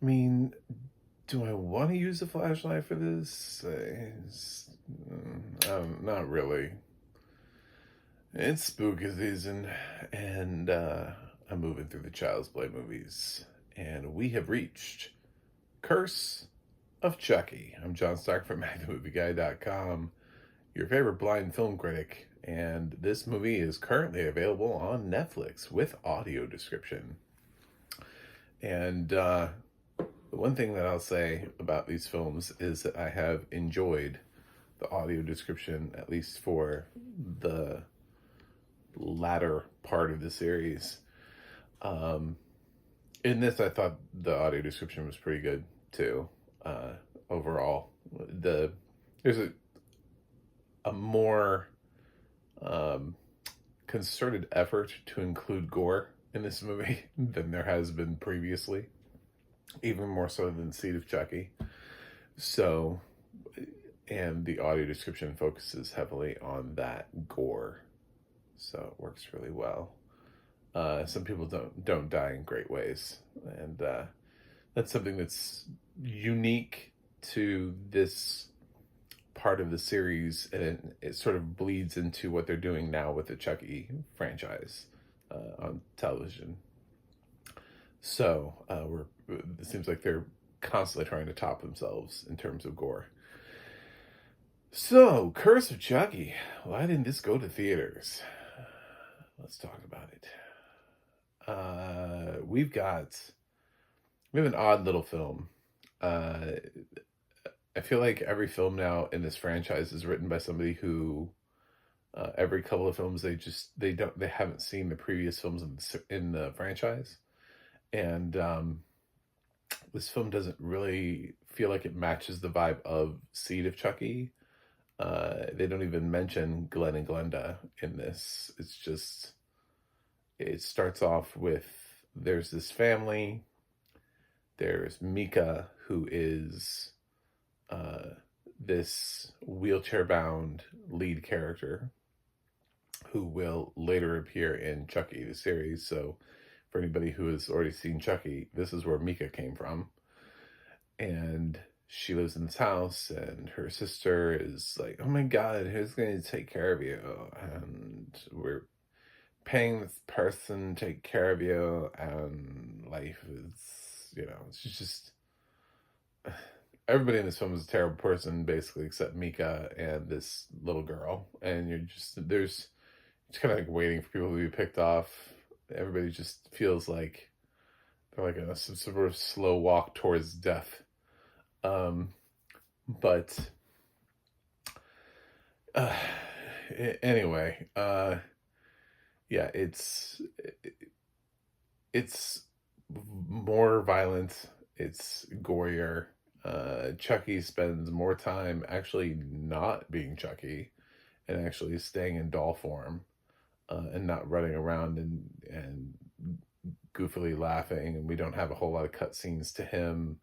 mean, do I want to use a flashlight for this? Not really. It's spooky season, and I'm moving through the Child's Play movies, and we have reached Curse of Chucky. I'm John Stark from MeidAMovieGuy.com, your favorite blind film critic, and this movie is currently available on Netflix with audio description. And the one thing that I'll say about these films is that I have enjoyed the audio description, at least for the latter part of the series. In this, I thought the audio description was pretty good too. Overall, there's a more concerted effort to include gore in this movie than there has been previously, even more so than Seed of Chucky. So, and the audio description focuses heavily on that gore, so it works really well. Some people don't die in great ways, and that's something that's unique to this part of the series, and it sort of bleeds into what they're doing now with the Chucky franchise on television. So it seems like they're constantly trying to top themselves in terms of gore. So, Curse of Chucky. Why didn't this go to theaters? Let's talk about it. We have an odd little film. I feel like every film now in this franchise is written by somebody who every couple of films they haven't seen the previous films in the franchise, and this film doesn't really feel like it matches the vibe of Seed of Chucky. They don't even mention Glenn and Glenda in this. It's just, it starts off with, there's this family. There's Mika, who is this wheelchair-bound lead character who will later appear in Chucky, the series. So for anybody who has already seen Chucky, this is where Mika came from. And she lives in this house, and her sister is like, oh my God, who's going to take care of you? And we're paying this person to take care of you, and life is, it's just, everybody in this film is a terrible person, basically, except Mika and this little girl. And there's kind of like waiting for people to be picked off. Everybody just feels like they're like on some sort of slow walk towards death. But anyway, yeah, it's more violent. It's gorier. Chucky spends more time actually not being Chucky and actually staying in doll form, and not running around and goofily laughing. And we don't have a whole lot of cutscenes to him,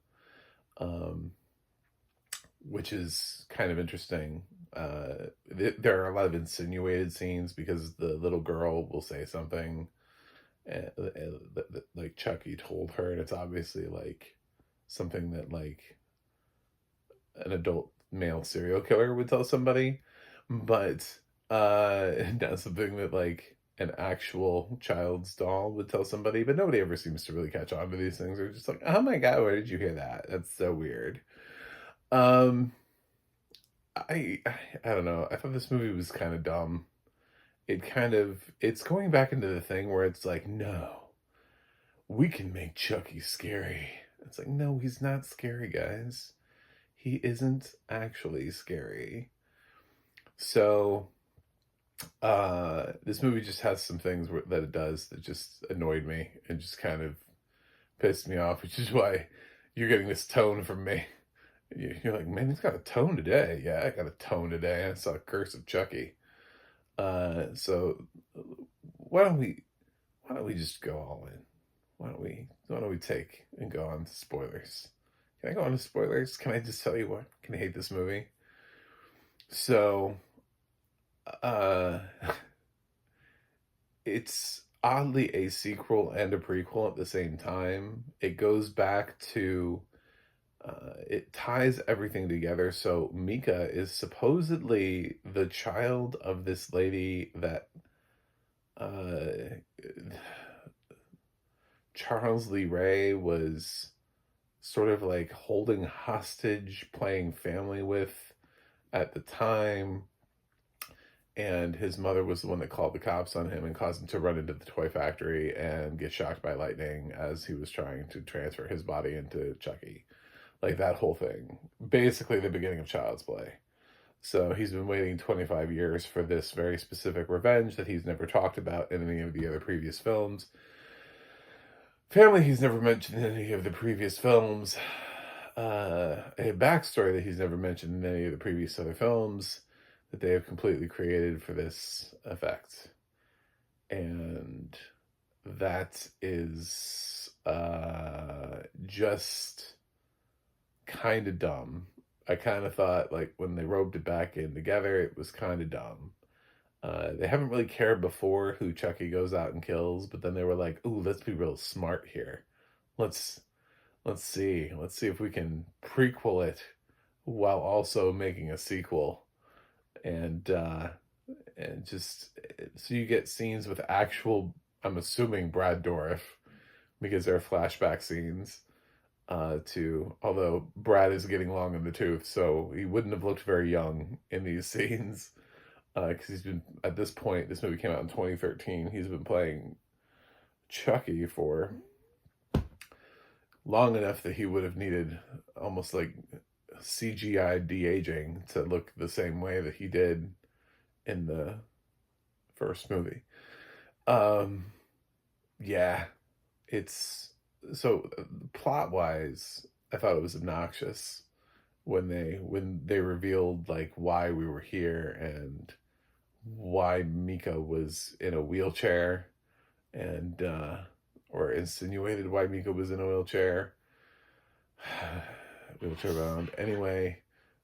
which is kind of interesting. There are a lot of insinuated scenes because the little girl will say something that like Chucky told her, and it's obviously like something that like an adult male serial killer would tell somebody, but not something that like an actual child's doll would tell somebody. But nobody ever seems to really catch on to these things. They're just like, oh my God, where did you hear that? That's so weird. I don't know. I thought this movie was kind of dumb. It's going back into the thing where it's like, no, we can make Chucky scary. It's like, no, he's not scary, guys. He isn't actually scary. So, this movie just has some things that it does that just annoyed me and just kind of pissed me off, which is why you're getting this tone from me. You're like, man, he's got a tone today. Yeah, I got a tone today. I saw Curse of Chucky. So why don't we just go all in? Why don't we take and go on to spoilers? Can I go on to spoilers? Can I just tell you what? Can I hate this movie? So, it's oddly a sequel and a prequel at the same time. It goes back to, it ties everything together. So Mika is supposedly the child of this lady that uh, Charles Lee Ray was sort of like holding hostage, playing family with at the time. And his mother was the one that called the cops on him and caused him to run into the toy factory and get shocked by lightning as he was trying to transfer his body into Chucky. Like that whole thing. Basically the beginning of Child's Play. So he's been waiting 25 years for this very specific revenge that he's never talked about in any of the other previous films. Family he's never mentioned in any of the previous films. A backstory that he's never mentioned in any of the previous other films that they have completely created for this effect. And that is just kind of dumb. I kind of thought, like, when they roped it back in together, it was kind of dumb. They haven't really cared before who Chucky goes out and kills, but then they were like, ooh, let's be real smart here. Let's see if we can prequel it while also making a sequel. And just so you get scenes with actual, I'm assuming, Brad Dourif, because they're flashback scenes to, although Brad is getting long in the tooth, so he wouldn't have looked very young in these scenes, because he's been, at this point, this movie came out in 2013, he's been playing Chucky for long enough that he would have needed almost like CGI de-aging to look the same way that he did in the first movie. Yeah, it's so plot wise, I thought it was obnoxious when they revealed like why we were here and why Mika was in a wheelchair and or insinuated why Mika was in a wheelchair bound anyway,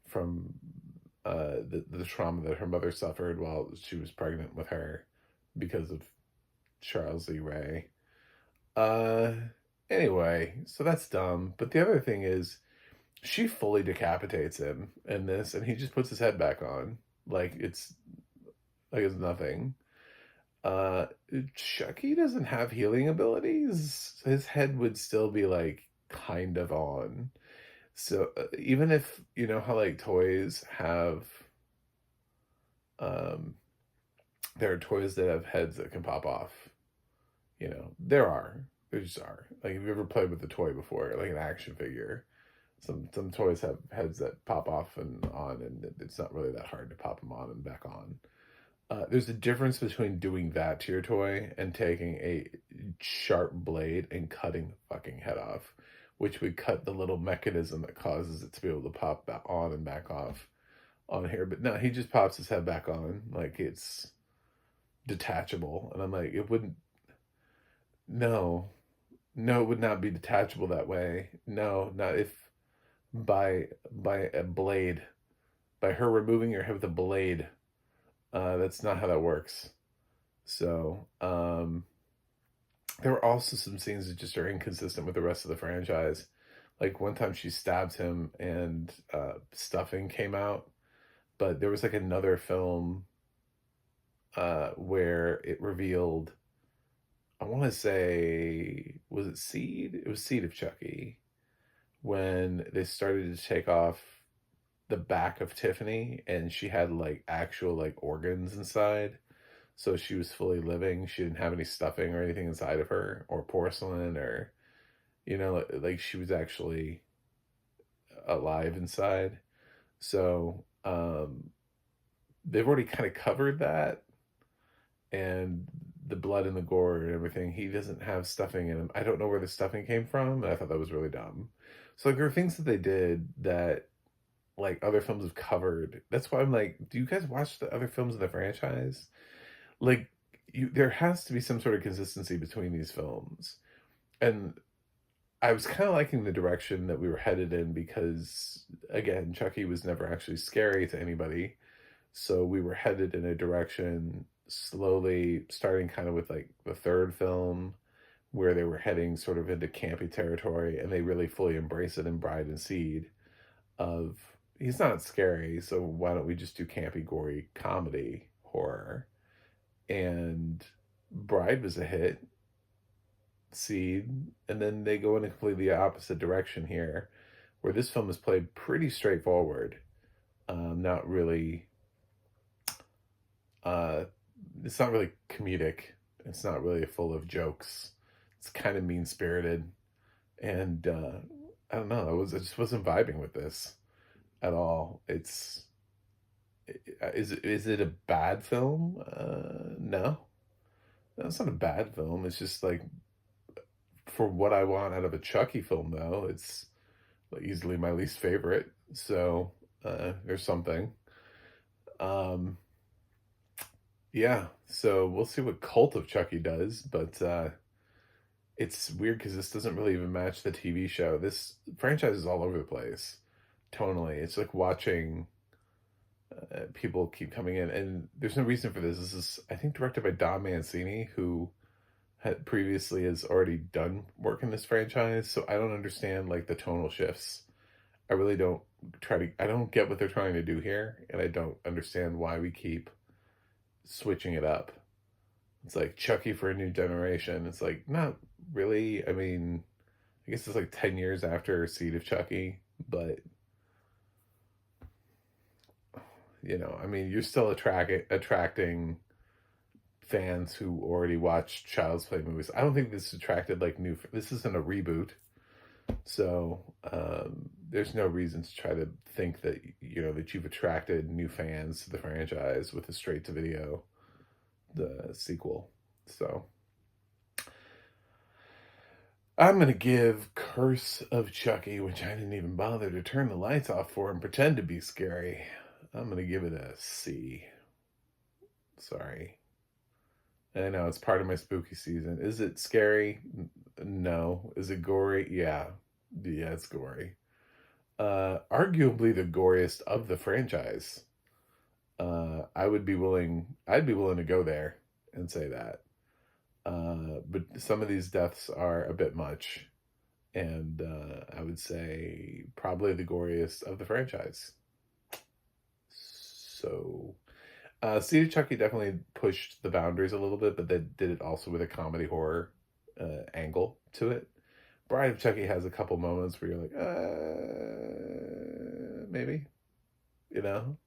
from the trauma that her mother suffered while she was pregnant with her because of Charles Lee Ray. Anyway, so that's dumb. But the other thing is, she fully decapitates him in this, and he just puts his head back on like it's nothing. Chucky doesn't have healing abilities. His head would still be like kind of on. So even if, you know how like toys have, there are toys that have heads that can pop off, you know, there just are. Like, have you ever played with a toy before, like an action figure? Some toys have heads that pop off and on, and it's not really that hard to pop them on and back on. There's a difference between doing that to your toy and taking a sharp blade and cutting the fucking head off, which would cut the little mechanism that causes it to be able to pop back on and back off on here. But no, he just pops his head back on like it's detachable. And I'm like, it wouldn't, no, it would not be detachable that way. No, not if by a blade, by her removing your head with a blade. That's not how that works. So, there were also some scenes that just are inconsistent with the rest of the franchise. Like one time she stabs him and stuffing came out, but there was like another film where it revealed, I want to say, was it Seed? It was Seed of Chucky, when they started to take off the back of Tiffany and she had like actual like organs inside. So she was fully living. She didn't have any stuffing or anything inside of her, or porcelain, or, you know, like she was actually alive inside. So they've already kind of covered that, and the blood and the gore and everything. He doesn't have stuffing in him. I don't know where the stuffing came from, and I thought that was really dumb. So like there are things that they did that like other films have covered. That's why I'm like, do you guys watch the other films in the franchise? Like, there has to be some sort of consistency between these films. And I was kind of liking the direction that we were headed in because, again, Chucky was never actually scary to anybody. So we were headed in a direction slowly starting kind of with like the third film where they were heading sort of into campy territory, and they really fully embrace it in Bride and Seed of he's not scary, so why don't we just do campy, gory comedy horror? And Bride was a hit, Seed, and then they go in a completely opposite direction here, where this film is played pretty straightforward. Not really, uh, it's not really comedic. It's not really full of jokes. It's kind of mean spirited, and I don't know. I just wasn't vibing with this at all. Is it a bad film? No, it's not a bad film. It's just like for what I want out of a Chucky film, though, it's easily my least favorite. So there's something. Um, yeah. So we'll see what Cult of Chucky does, but it's weird because this doesn't really even match the TV show. This franchise is all over the place tonally. It's like watching people keep coming in, and there's no reason for this. This is, I think, directed by Don Mancini, who had previously has already done work in this franchise. So I don't understand like the tonal shifts. I really don't I don't get what they're trying to do here, and I don't understand why we keep switching it up. It's like Chucky for a new generation. It's like, not really. I mean, I guess it's like 10 years after Seed of Chucky, but I mean, you're still attracting fans who already watched Child's Play movies. I don't think this attracted like this isn't a reboot. So there's no reason to try to think that, that you've attracted new fans to the franchise with a straight to video, the sequel. So I'm going to give Curse of Chucky, which I didn't even bother to turn the lights off for and pretend to be scary. I'm going to give it a C. Sorry. I know it's part of my spooky season. Is it scary? No. Is it gory? Yeah. Yeah, it's gory. Arguably the goriest of the franchise. I'd be willing to go there and say that. But some of these deaths are a bit much. And I would say probably the goriest of the franchise. So, Seed of Chucky definitely pushed the boundaries a little bit, but they did it also with a comedy horror angle to it. Bride of Chucky has a couple moments where you're like, maybe, you know,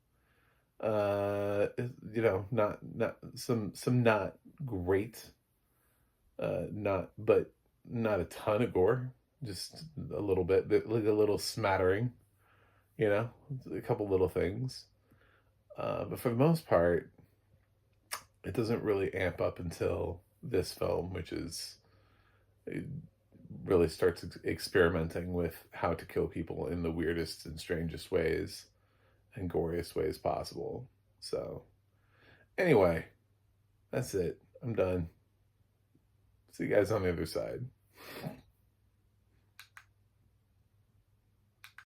not some not great, but not a ton of gore, just a little bit, like a little smattering, a couple little things. But for the most part, it doesn't really amp up until this film, which is it really starts experimenting with how to kill people in the weirdest and strangest ways and goriest ways possible. So, anyway, that's it. I'm done. See you guys on the other side.